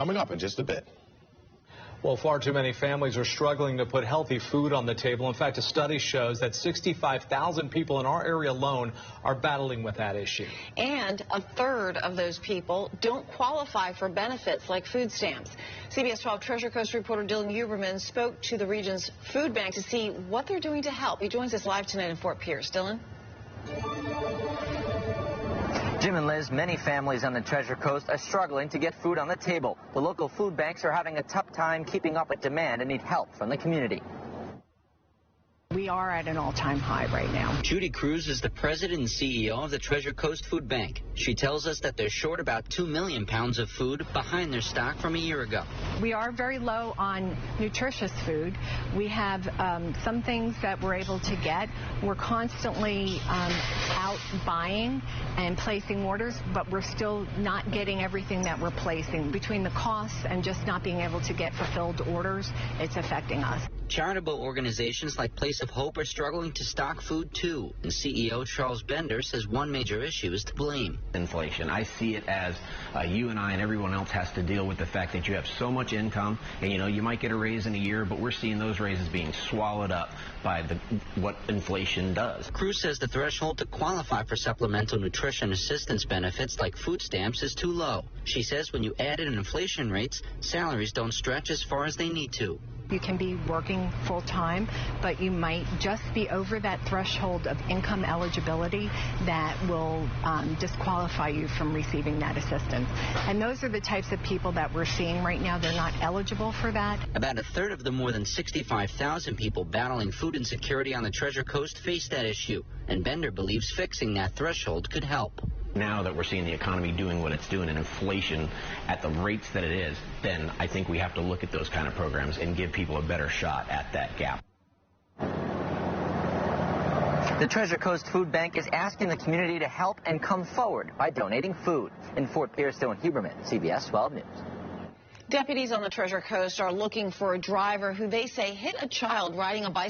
Coming up in just a bit. Well, far too many families are struggling to put healthy food on the table. In fact, a study shows that 65,000 people in our area alone are battling with that issue. And a third of those people don't qualify for benefits like food stamps. CBS 12 Treasure Coast reporter Dylan Huberman spoke to the region's food bank to see what they're doing to help. He joins us live tonight in Fort Pierce. Dylan? Jim and Liz, many families on the Treasure Coast are struggling to get food on the table. The local food banks are having a tough time keeping up with demand and need help from the community. We are at an all-time high right now. Judy Cruz is the president and CEO of the Treasure Coast Food Bank. She tells us that they're short about 2 million pounds of food behind their stock from a year ago. We are very low on nutritious food. We have some things that we're able to get. We're constantly out buying and placing orders, but we're still not getting everything that we're placing. Between the costs and just not being able to get fulfilled orders, it's affecting us. Charitable organizations like Place of Hope are struggling to stock food too, and CEO Charles Bender says one major issue is to blame. Inflation. I see it as you and I and everyone else has to deal with the fact that you have so much income, and you might get a raise in a year, but we're seeing those raises being swallowed up by what inflation does. Cruz says the threshold to qualify for supplemental nutrition assistance benefits like food stamps is too low. She says when you add in inflation rates, salaries don't stretch as far as they need to. You can be working full-time, but you might just be over that threshold of income eligibility that will disqualify you from receiving that assistance. And those are the types of people that we're seeing right now. They're not eligible for that. About a third of the more than 65,000 people battling food insecurity on the Treasure Coast face that issue, and Bender believes fixing that threshold could help. Now that we're seeing the economy doing what it's doing and inflation at the rates that it is, then I think we have to look at those kind of programs and give people a better shot at that gap. The Treasure Coast Food Bank is asking the community to help and come forward by donating food. In Fort Pierce, Dylan Huberman, CBS 12 News. Deputies on the Treasure Coast are looking for a driver who they say hit a child riding a bicycle.